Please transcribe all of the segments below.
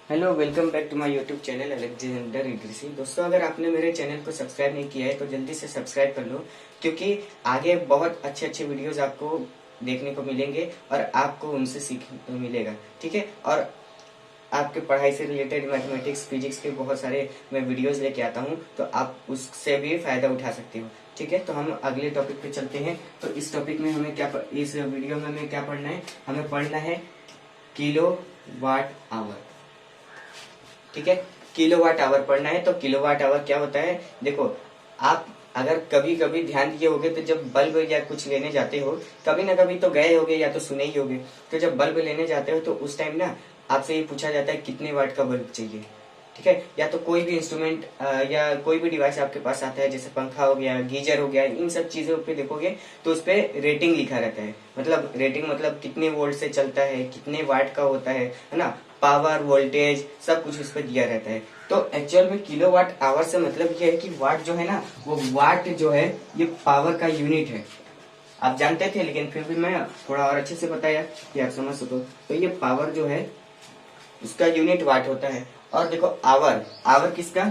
Hello, welcome back to my YouTube channel Alexander Idrisi. दोस्तों, अगर आपने मेरे चैनल को सब्सक्राइब नहीं किया है तो जल्दी से सब्सक्राइब कर लो, क्योंकि आगे बहुत अच्छे अच्छे वीडियोस आपको देखने को मिलेंगे और आपको उनसे सीखने को मिलेगा। ठीक है, और आपके पढ़ाई से रिलेटेड मैथमेटिक्स फिजिक्स के बहुत सारे मैं वीडियोस लेके आता हूँ, तो आप उससे भी फायदा उठा सकते हो। ठीक है, तो हम अगले टॉपिक पे चलते हैं। तो इस टॉपिक में हमें इस वीडियो में हमें क्या पढ़ना है? हमें पढ़ना है किलो वाट आवर। ठीक है, किलोवाट आवर पढ़ना है। तो किलोवाट आवर क्या होता है? देखो, आप अगर कभी कभी ध्यान दिए होगे तो जब बल्ब या कुछ लेने जाते हो, कभी ना कभी तो गए होगे या तो सुने ही होगे। तो जब बल्ब लेने जाते हो तो उस टाइम ना आपसे ये पूछा जाता है कितने वाट का बल्ब चाहिए। ठीक है, या तो कोई भी इंस्ट्रूमेंट या कोई भी डिवाइस आपके पास आता है, जैसे पंखा हो गया, गीजर हो गया, इन सब चीजों पे देखोगे तो उस पे रेटिंग लिखा रहता है। मतलब रेटिंग मतलब कितने वोल्ट से चलता है, कितने वाट का होता है ना, पावर वोल्टेज सब कुछ इस पे दिया रहता है। तो एक्चुअल में किलो वाट आवर से मतलब ये है कि वाट जो है ना, वो वाट जो है ये पावर का यूनिट है। आप जानते थे, लेकिन फिर भी मैं थोड़ा और अच्छे से बताया कि आप समझ सको। तो ये पावर जो है उसका यूनिट वाट होता है। और देखो, आवर आवर किसका?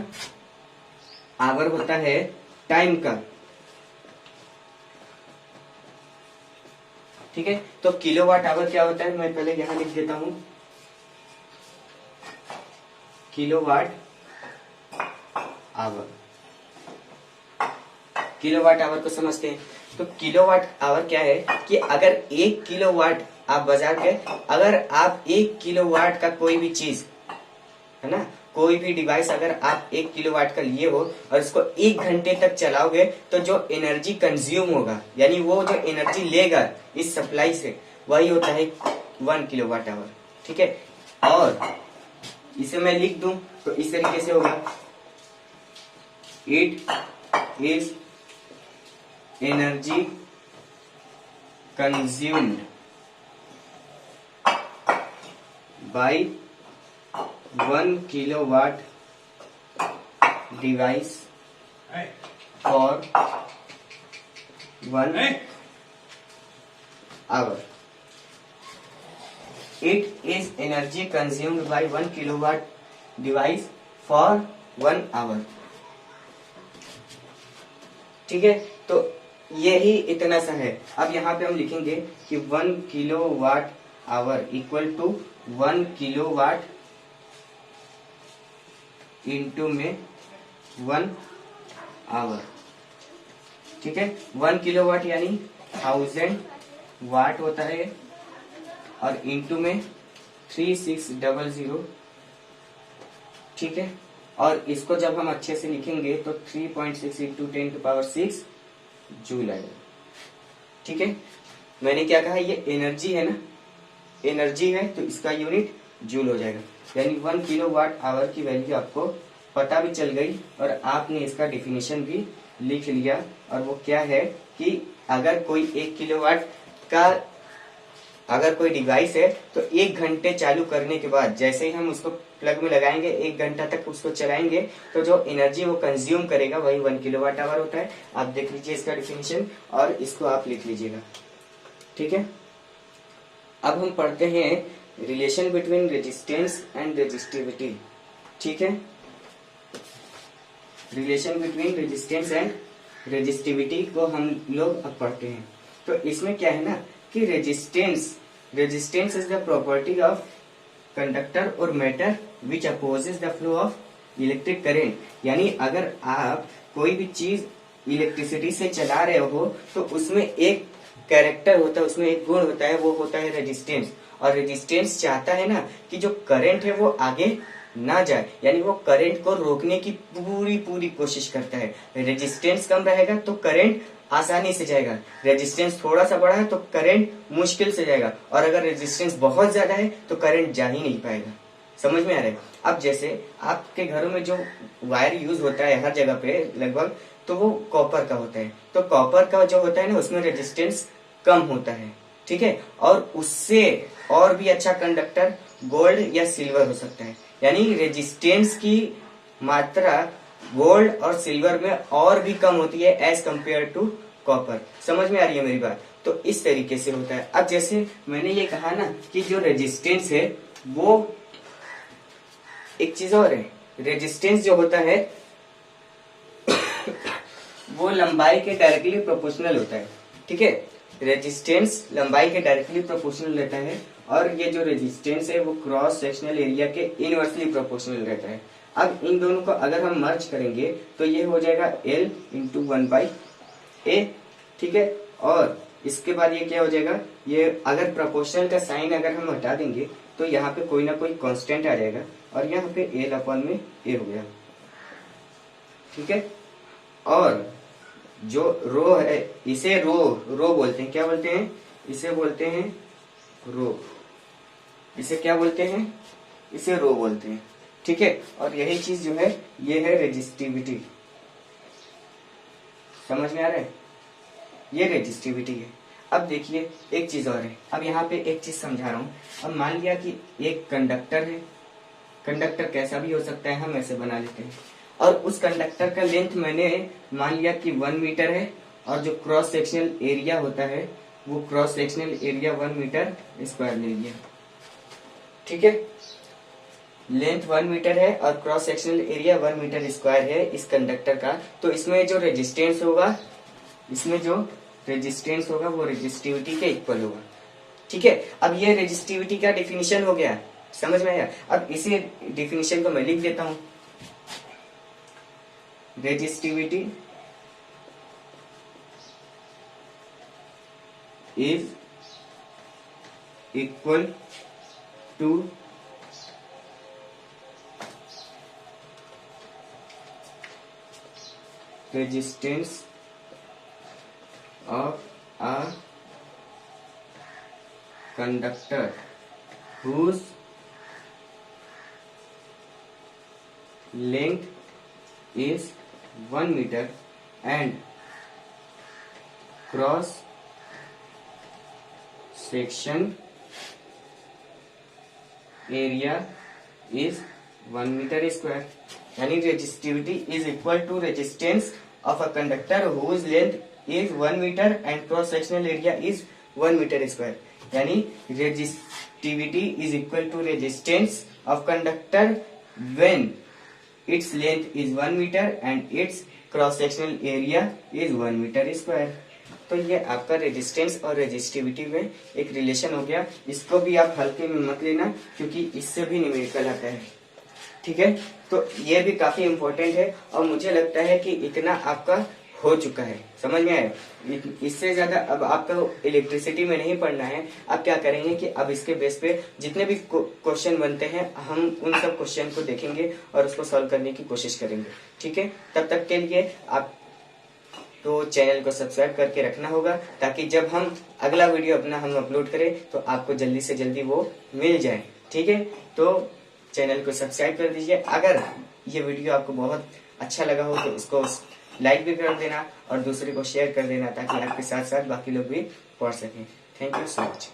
आवर होता है टाइम का। ठीक है, तो किलोवाट आवर क्या होता है मैं पहले यहां लिख देता हूं। किलोवाट आवर, किलोवाट आवर को समझते हैं। तो किलोवाट आवर क्या है कि अगर 1 किलोवाट आप बाजार के, अगर आप 1 किलोवाट का कोई भी चीज है ना, कोई भी डिवाइस अगर आप 1 किलोवाट का लिए हो और इसको 1 घंटे तक चलाओगे, तो जो एनर्जी कंज्यूम होगा, यानी वो जो एनर्जी लेगा इस सप्लाई से, वही होता है 1 किलोवाट आवर। ठीक है, और इसे मैं लिख दूं तो इस तरीके से होगा, it is energy consumed by 1 kilowatt device for 1 hour. It is energy consumed by 1 kilowatt device for 1 hour. ठीक है, तो यही इतना सा है। अब यहाँ पे हम लिखेंगे कि 1 kilowatt hour equal to 1 kilowatt into में 1 आवर। ठीक है, 1 किलोवाट यानी 1000 वाट होता है, और इंटू में 3600। ठीक है, और इसको जब हम अच्छे से लिखेंगे तो 3.6 इंटू 10⁶ जूल आएगा। ठीक है, मैंने क्या कहा, ये एनर्जी है ना, एनर्जी है तो इसका यूनिट जूल हो जाएगा। यानी 1 किलोवाट आवर की वैल्यू आपको पता भी चल गई और आपने इसका डिफिनेशन भी लिख लिया। और वो क्या है कि अगर कोई 1 किलोवाट का अगर कोई डिवाइस है तो 1 घंटे चालू करने के बाद जैसे ही हम उसको प्लग में लगाएंगे, 1 घंटा तक उसको चलाएंगे, तो जो एनर्जी वो कंज्यूम करेगा वही 1 किलोवाट आवर होता है। आप देख लीजिए इसका डिफिनेशन और इसको आप लिख लीजिएगा। ठीक है, अब हम पढ़ते हैं relation between resistance and resistivity. ठीक है, relation between resistance and resistivity को हम लोग अब पढ़ते हैं। तो इसमें क्या है ना कि resistance resistance is the property of conductor और matter which opposes the flow of electric current. यानी अगर आप कोई भी चीज इलेक्ट्रिसिटी से चला रहे हो तो उसमें एक कैरेक्टर होता है, उसमें एक गुण होता है, वो होता है रेजिस्टेंस। और रेजिस्टेंस चाहता है ना कि जो करंट है वो आगे ना जाए, यानी वो करंट को रोकने की पूरी पूरी कोशिश करता है। रेजिस्टेंस कम रहेगा तो करंट आसानी से जाएगा, रेजिस्टेंस थोड़ा सा बड़ा है तो करंट मुश्किल से जाएगा, और अगर रेजिस्टेंस बहुत ज्यादा है तो करंट जा ही नहीं पाएगा। समझ में आ रहा है? अब जैसे आपके घरों में जो वायर यूज होता है हर जगह पे लगभग, तो वो कॉपर का होता है। तो कॉपर का जो होता है ना, उसमें रेजिस्टेंस कम होता है। ठीक है, और उससे और भी अच्छा कंडक्टर गोल्ड या सिल्वर हो सकता है। यानी रेजिस्टेंस की मात्रा गोल्ड और सिल्वर में और भी कम होती है एज कंपेयर टू कॉपर। समझ में आ रही है मेरी बात? तो इस तरीके से होता है। अब जैसे मैंने ये कहा ना कि जो रेजिस्टेंस है वो एक चीज और है, रेजिस्टेंस जो होता है वो लंबाई के डायरेक्टली प्रोपोर्शनल होता है। ठीक है, रेजिस्टेंस लंबाई के डायरेक्टली प्रोपोर्शनल रहता है और ये जो रेजिस्टेंस है वो क्रॉस सेक्शनल एरिया के इनवर्सली प्रोपोर्शनल रहता है। अब इन दोनों को अगर हम मर्ज करेंगे तो ये हो जाएगा L इंटू 1/A। ठीक है, और इसके बाद ये क्या हो जाएगा, ये अगर प्रोपोर्शनल का साइन अगर हम हटा देंगे तो यहाँ पे कोई ना कोई कांस्टेंट आ जाएगा और यहाँ पे L अपन में A हो गया। ठीक है, और जो रो है इसे रो बोलते हैं, क्या बोलते हैं, इसे बोलते हैं रो, इसे क्या बोलते हैं, इसे रो बोलते हैं। ठीक है, और यही चीज जो है ये है रेजिस्टिविटी। समझ में आ रहा है, ये रेजिस्टिविटी है। अब देखिए एक चीज और है, अब यहाँ पे एक चीज समझा रहा हूँ। अब मान लिया कि एक कंडक्टर है, कंडक्टर कैसा भी हो सकता है, हम ऐसे बना लेते हैं, और उस कंडक्टर का लेंथ मैंने मान लिया कि 1 मीटर है और जो क्रॉस सेक्शनल एरिया होता है वो cross sectional area 1 metre square ले लिया। ठीक है, लेंथ 1 मीटर है और cross sectional area 1 metre square है इस कंडक्टर का, तो इसमें जो रेजिस्टेंस होगा, इसमें जो रेजिस्टेंस होगा वो रेजिस्टिविटी के इक्वल होगा। ठीक है, अब ये रेजिस्टिविटी का डिफिनीशन हो गया, समझ में आया। अब इसी डिफिनीशन को मैं लिख देता हूं, resistivity is equal to resistance of a conductor whose length is 1 meter and cross section area is 1 meter square। यानी resistivity is equal to resistance of a conductor whose length is 1 metre and cross sectional area is 1 metre square. यानी resistivity is equal to resistance of conductor when its length is 1 metre and its cross sectional area is 1 metre square. तो ये आपका resistance और resistivity में एक relation हो गया। इसको भी आप हल्के में मत लेना क्योंकि इससे भी न्यूमेरिकल आता है। ठीक है, तो ये भी काफी इम्पोर्टेंट है और मुझे लगता है कि इतना आपका हो चुका है, समझ में आया। इससे ज्यादा अब आपको इलेक्ट्रिसिटी में नहीं पढ़ना है। अब क्या करेंगे कि अब इसके बेस पे जितने भी क्वेश्चन बनते हैं हम उन सब क्वेश्चन को देखेंगे और उसको सॉल्व करने की कोशिश करेंगे। ठीक है, तब तक के लिए आप तो चैनल को सब्सक्राइब करके रखना होगा ताकि जब हम अगला वीडियो अपना हम अपलोड करें तो आपको जल्दी से जल्दी वो मिल जाए। ठीक है, तो चैनल को सब्सक्राइब कर दीजिए। अगर ये वीडियो आपको बहुत अच्छा लगा हो तो इसको लाइक भी कर देना और दूसरे को शेयर कर देना ताकि आपके साथ साथ बाकी लोग भी पढ़ सकें। Thank you so much.